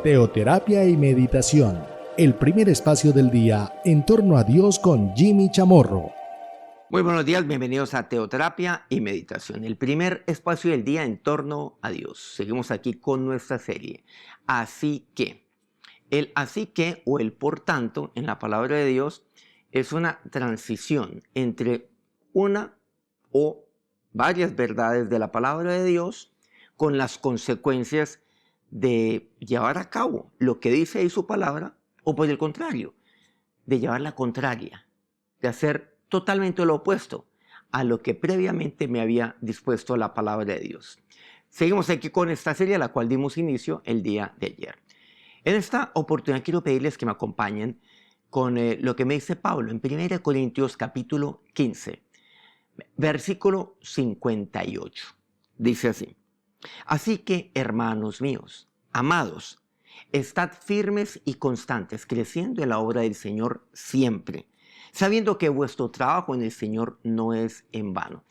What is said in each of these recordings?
Teoterapia y meditación, el primer espacio del día en torno a Dios con Jimmy Chamorro. Muy buenos días, bienvenidos a Teoterapia y Meditación, el primer espacio del día en torno a Dios. Seguimos aquí con nuestra serie. Así que, el así que o el por tanto en la palabra de Dios es una transición entre una o varias verdades de la palabra de Dios con las consecuencias de llevar a cabo lo que dice ahí su palabra o por el contrario, de llevar la contraria, de hacer totalmente lo opuesto a lo que previamente me había dispuesto la palabra de Dios. Seguimos aquí con esta serie a la cual dimos inicio el día de ayer. En esta oportunidad quiero pedirles que me acompañen con lo que me dice Pablo en 1 Corintios capítulo 15, versículo 58. Dice así: Así que, hermanos míos, amados, estad firmes y constantes, creciendo en la obra del Señor siempre, sabiendo que vuestro trabajo en el Señor no es en vano.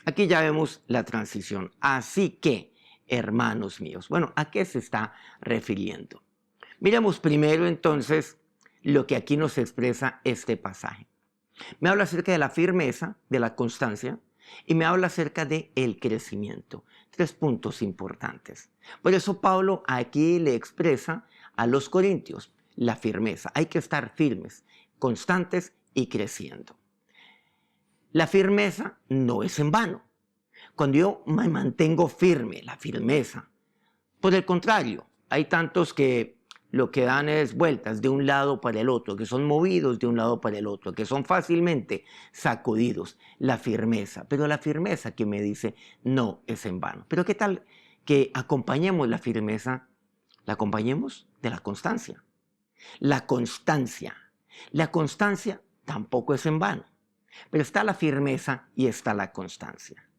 Aquí ya vemos la transición. Así que, hermanos míos. Bueno, ¿a qué se está refiriendo? Miremos primero entonces lo que aquí nos expresa este pasaje. Me habla acerca de la firmeza, de la constancia, y me habla acerca del crecimiento. 3 puntos importantes. Por eso Pablo aquí le expresa a los corintios la firmeza. Hay que estar firmes, constantes y creciendo. La firmeza no es en vano. Cuando yo me mantengo firme, la firmeza. Por el contrario, hay tantos que lo que dan es vueltas de un lado para el otro, que son movidos de un lado para el otro, que son fácilmente sacudidos. La firmeza, pero la firmeza que me dice no es en vano. Pero ¿qué tal que acompañemos la firmeza? La acompañemos de la constancia. La constancia tampoco es en vano, pero está la firmeza y está la constancia.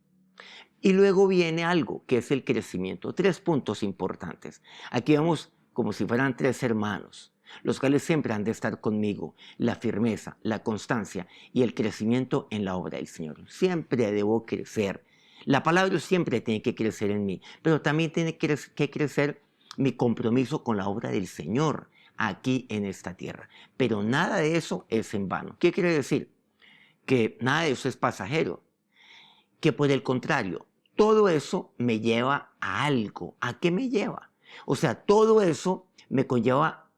Y luego viene algo que es el crecimiento. 3 puntos importantes. Aquí vemos como si fueran 3 hermanos, los cuales siempre han de estar conmigo. La firmeza, la constancia y el crecimiento en la obra del Señor. Siempre debo crecer. La palabra siempre tiene que crecer en mí, pero también tiene que crecer mi compromiso con la obra del Señor aquí en esta tierra. Pero nada de eso es en vano. ¿Qué quiere decir? Que nada de eso es pasajero. Que por el contrario, todo eso me lleva a algo. ¿A qué me lleva? O sea, todo eso me conlleva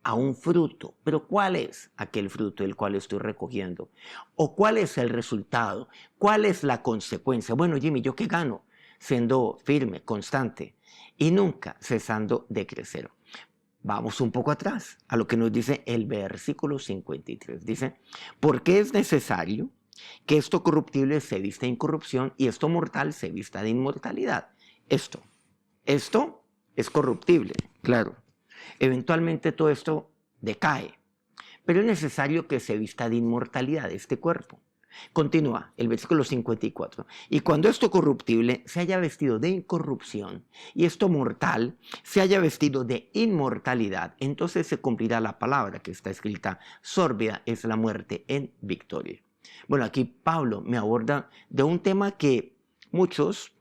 a un fruto. Pero ¿cuál es aquel fruto del cual estoy recogiendo? ¿O cuál es el resultado? ¿Cuál es la consecuencia? Bueno, Jimmy, ¿yo qué gano? Siendo firme, constante y nunca cesando de crecer. Vamos un poco atrás a lo que nos dice el versículo 53. Dice, porque es necesario que esto corruptible se vista de incorrupción y esto mortal se vista de inmortalidad. Esto es corruptible, claro. Eventualmente todo esto decae, pero es necesario que se vista de inmortalidad este cuerpo. Continúa el versículo 54. Y cuando esto corruptible se haya vestido de incorrupción y esto mortal se haya vestido de inmortalidad, entonces se cumplirá la palabra que está escrita: sórbida es la muerte en victoria. Bueno, aquí Pablo me aborda de un tema que muchos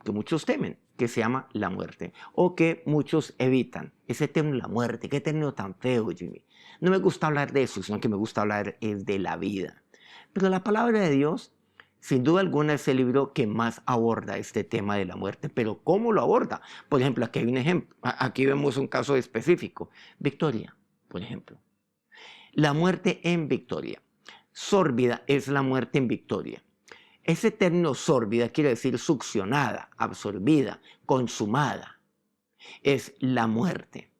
temen, que se llama la muerte, o que muchos evitan. Ese término, la muerte, qué término tan feo, Jimmy. No me gusta hablar de eso, sino que me gusta hablar es de la vida. Pero la palabra de Dios, sin duda alguna, es el libro que más aborda este tema de la muerte. Pero ¿cómo lo aborda? Por ejemplo, aquí hay un ejemplo. Aquí vemos un caso específico. Victoria, por ejemplo. La muerte en victoria. Sórbida es la muerte en victoria. Ese término sórbida quiere decir succionada, absorbida, consumada. Es la muerte.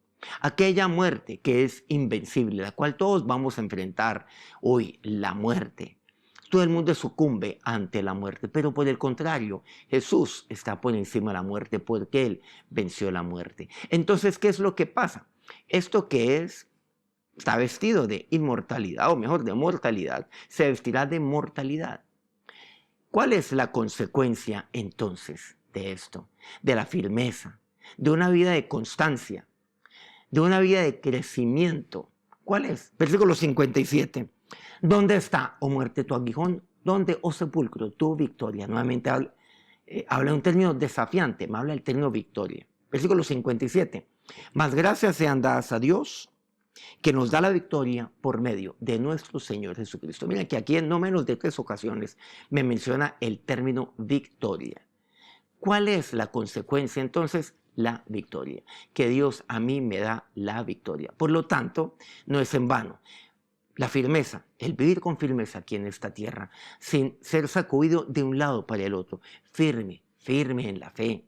Aquella muerte que es invencible, la cual todos vamos a enfrentar hoy, la muerte. Todo el mundo sucumbe ante la muerte, pero por el contrario, Jesús está por encima de la muerte porque Él venció la muerte. Entonces, ¿qué es lo que pasa? Esto que está vestido de inmortalidad, o mejor, de mortalidad, se vestirá de mortalidad. ¿Cuál es la consecuencia entonces de esto? De la firmeza, de una vida de constancia, de una vida de crecimiento. ¿Cuál es? Versículo 57. ¿Dónde está, oh muerte, tu aguijón? ¿Dónde, oh sepulcro, tu victoria? Nuevamente habla un término desafiante, me habla del término victoria. Versículo 57. Mas gracias sean dadas a Dios, que nos da la victoria por medio de nuestro Señor Jesucristo. Miren que aquí en no menos de 3 ocasiones me menciona el término victoria. ¿Cuál es la consecuencia entonces? La victoria. Que Dios a mí me da la victoria. Por lo tanto, no es en vano. La firmeza, el vivir con firmeza aquí en esta tierra, sin ser sacudido de un lado para el otro, firme, firme en la fe,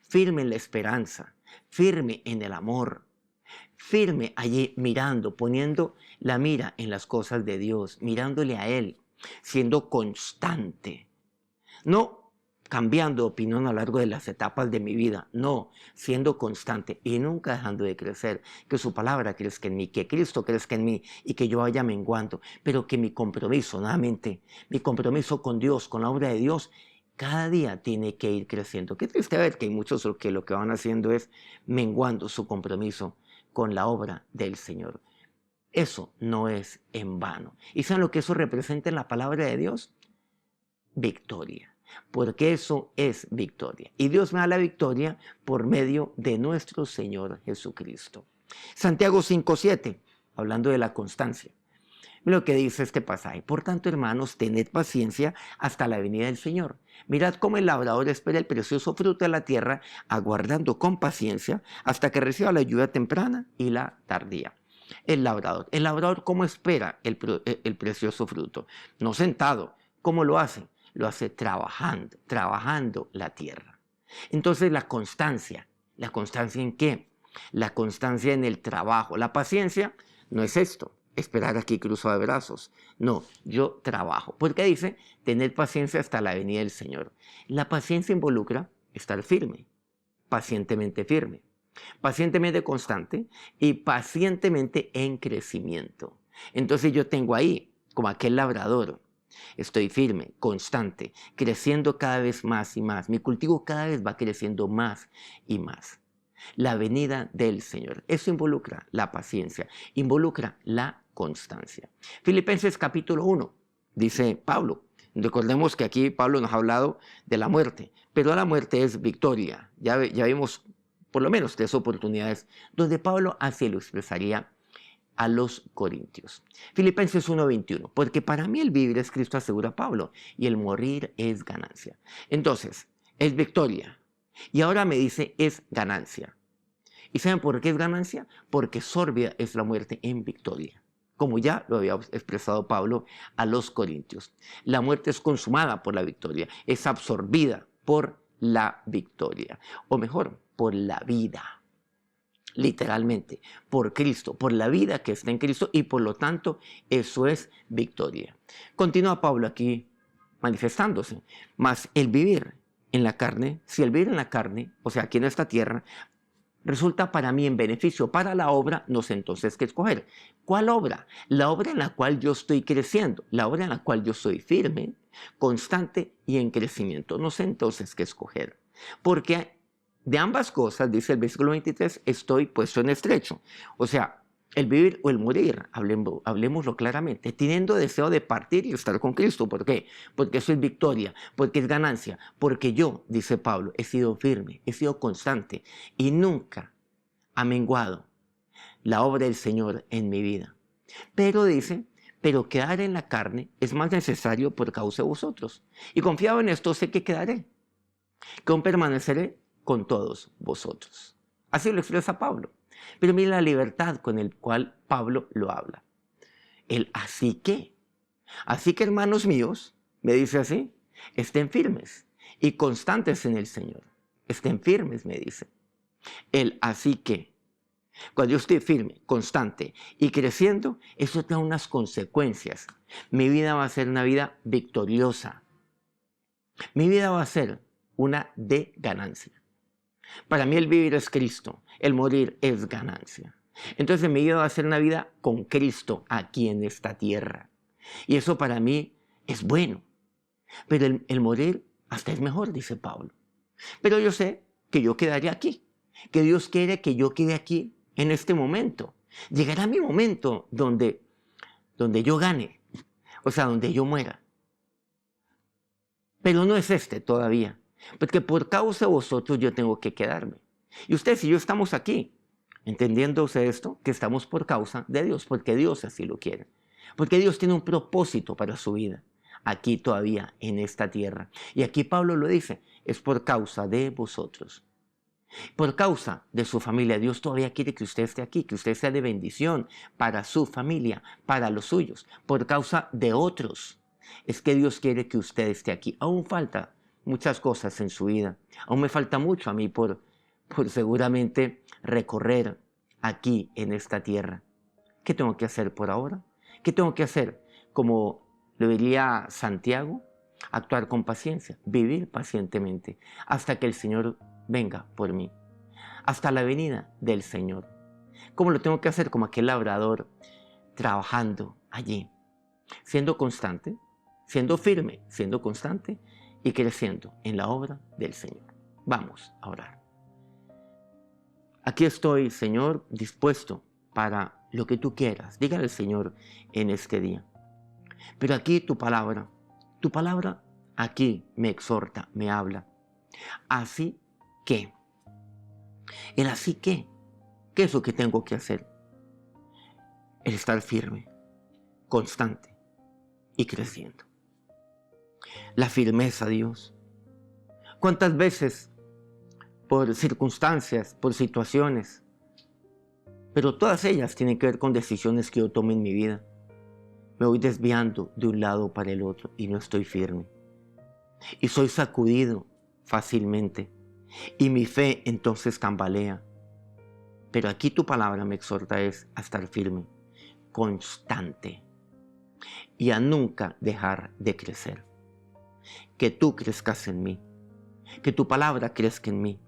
firme en la esperanza, firme en el amor, firme allí mirando, poniendo la mira en las cosas de Dios, mirándole a Él, siendo constante, no cambiando de opinión a lo largo de las etapas de mi vida, no, siendo constante y nunca dejando de crecer, que su palabra crezca en mí, que Cristo crezca en mí y que yo vaya menguando, pero que mi compromiso, nuevamente, mi compromiso con Dios, con la obra de Dios, cada día tiene que ir creciendo. Qué triste ver que hay muchos que lo que van haciendo es menguando su compromiso con la obra del Señor. Eso no es en vano. ¿Y saben lo que eso representa en la palabra de Dios? Victoria. Porque eso es victoria. Y Dios me da la victoria por medio de nuestro Señor Jesucristo. Santiago 5:7, hablando de la constancia. Mira lo que dice este pasaje. Por tanto, hermanos, tened paciencia hasta la venida del Señor. Mirad cómo el labrador espera el precioso fruto de la tierra, aguardando con paciencia hasta que reciba la lluvia temprana y la tardía. El labrador, ¿cómo espera el precioso fruto? No sentado. ¿Cómo lo hace? Lo hace trabajando la tierra. Entonces ¿la constancia en qué? La constancia en el trabajo. La paciencia no es esto, esperar aquí cruzado de brazos. No, yo trabajo. Porque dice, tener paciencia hasta la venida del Señor. La paciencia involucra estar firme, pacientemente constante y pacientemente en crecimiento. Entonces yo tengo ahí, como aquel labrador, estoy firme, constante, creciendo cada vez más y más. Mi cultivo cada vez va creciendo más y más. La venida del Señor. Eso involucra la paciencia, involucra la constancia. Filipenses capítulo 1, dice Pablo. Recordemos que aquí Pablo nos ha hablado de la muerte, pero la muerte es victoria. Ya vimos por lo menos 3 oportunidades donde Pablo así lo expresaría a los corintios. Filipenses 1:21, porque para mí el vivir es Cristo, asegura Pablo, y el morir es ganancia. Entonces, es victoria. Y ahora me dice, es ganancia. ¿Y saben por qué es ganancia? Porque sorbia es la muerte en victoria, como ya lo había expresado Pablo a los corintios. La muerte es consumada por la victoria, es absorbida por la victoria, o mejor, por la vida. Literalmente, por Cristo, por la vida que está en Cristo, y por lo tanto eso es victoria. Continúa Pablo aquí manifestándose, mas el vivir en la carne, si el vivir en la carne, o sea, aquí en esta tierra, resulta para mí en beneficio para la obra, no sé entonces qué escoger. ¿Cuál obra? La obra en la cual yo estoy creciendo, la obra en la cual yo soy firme, constante y en crecimiento. No sé entonces qué escoger, porque de ambas cosas, dice el versículo 23, estoy puesto en estrecho. O sea, el vivir o el morir, hablemoslo claramente, teniendo deseo de partir y estar con Cristo. ¿Por qué? Porque eso es victoria, porque es ganancia, porque yo, dice Pablo, he sido firme, he sido constante y nunca ha menguado la obra del Señor en mi vida. Pero dice, pero quedar en la carne es más necesario por causa de vosotros. Y confiado en esto sé que quedaré, que aún permaneceré con todos vosotros. Así lo expresa Pablo. Pero mira la libertad con la cual Pablo lo habla. El así que. Así que, hermanos míos, me dice así, estén firmes y constantes en el Señor. Estén firmes, me dice. El así que. Cuando yo estoy firme, constante y creciendo, eso trae unas consecuencias. Mi vida va a ser una vida victoriosa. Mi vida va a ser una de ganancia. Para mí el vivir es Cristo, el morir es ganancia. Entonces mi vida va a ser una vida con Cristo aquí en esta tierra. Y eso para mí es bueno. Pero el morir hasta es mejor, dice Pablo. Pero yo sé que yo quedaré aquí, que Dios quiere que yo quede aquí en este momento. Llegará mi momento donde yo gane, o sea, donde yo muera. Pero no es este todavía. Porque por causa de vosotros yo tengo que quedarme. Y ustedes y yo estamos aquí. Entendiéndose esto, que estamos por causa de Dios, porque Dios así lo quiere. Porque Dios tiene un propósito para su vida, aquí todavía, en esta tierra. Y aquí Pablo lo dice, es por causa de vosotros. Por causa de su familia, Dios todavía quiere que usted esté aquí, que usted sea de bendición para su familia, para los suyos. Por causa de otros, es que Dios quiere que usted esté aquí. Aún falta muchas cosas en su vida. Aún me falta mucho a mí por seguramente recorrer aquí en esta tierra. ¿Qué tengo que hacer por ahora? ¿Qué tengo que hacer? Como lo diría Santiago, actuar con paciencia, vivir pacientemente hasta que el Señor venga por mí, hasta la venida del Señor. ¿Cómo lo tengo que hacer? Como aquel labrador trabajando allí, siendo constante, siendo firme, siendo constante y creciendo en la obra del Señor. Vamos a orar. Aquí estoy, Señor, dispuesto para lo que tú quieras. Dígale al Señor en este día. Pero aquí tu palabra aquí me exhorta, me habla. Así que, el así que, ¿qué es lo que tengo que hacer? El estar firme, constante y creciendo. La firmeza, Dios. ¿Cuántas veces por circunstancias, por situaciones, pero todas ellas tienen que ver con decisiones que yo tomo en mi vida, me voy desviando de un lado para el otro y no estoy firme? Y soy sacudido fácilmente y mi fe entonces tambalea. Pero aquí tu palabra me exhorta es a estar firme, constante y a nunca dejar de crecer. Que tú crezcas en mí, que tu palabra crezca en mí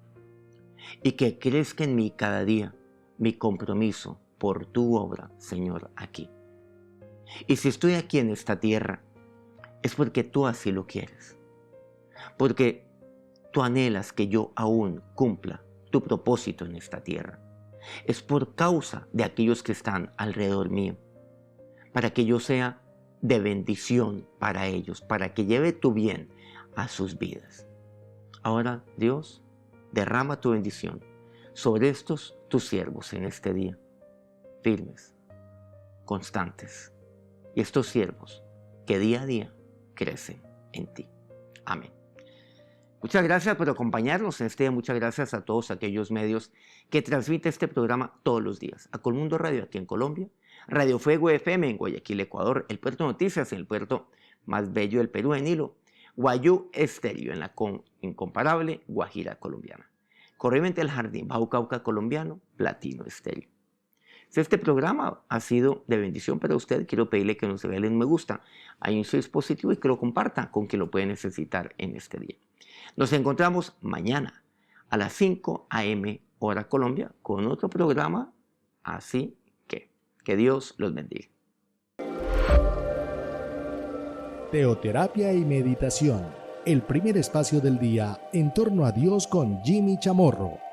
y que crezca en mí cada día mi compromiso por tu obra, Señor, aquí. Y si estoy aquí en esta tierra, es porque tú así lo quieres. Porque tú anhelas que yo aún cumpla tu propósito en esta tierra. Es por causa de aquellos que están alrededor mío, para que yo sea de bendición para ellos, para que lleve tu bien a sus vidas. Ahora, Dios, derrama tu bendición sobre estos tus siervos en este día, firmes, constantes, y estos siervos que día a día crecen en ti. Amén. Muchas gracias por acompañarnos en este día. Muchas gracias a todos aquellos medios que transmiten este programa todos los días. A Colmundo Radio aquí en Colombia, Radio Fuego FM en Guayaquil, Ecuador, El Puerto Noticias en el puerto más bello del Perú, en Hilo, Guayú Estéreo en la incomparable Guajira colombiana, Corriente del Jardín, Bajo Cauca colombiano, Platino Estéreo. Si este programa ha sido de bendición para usted, quiero pedirle que nos regale un me gusta ahí en su dispositivo y que lo comparta con quien lo puede necesitar en este día. Nos encontramos mañana a las 5 a.m. hora Colombia con otro programa, así que Dios los bendiga. Teoterapia y meditación, el primer espacio del día en torno a Dios con Jimmy Chamorro.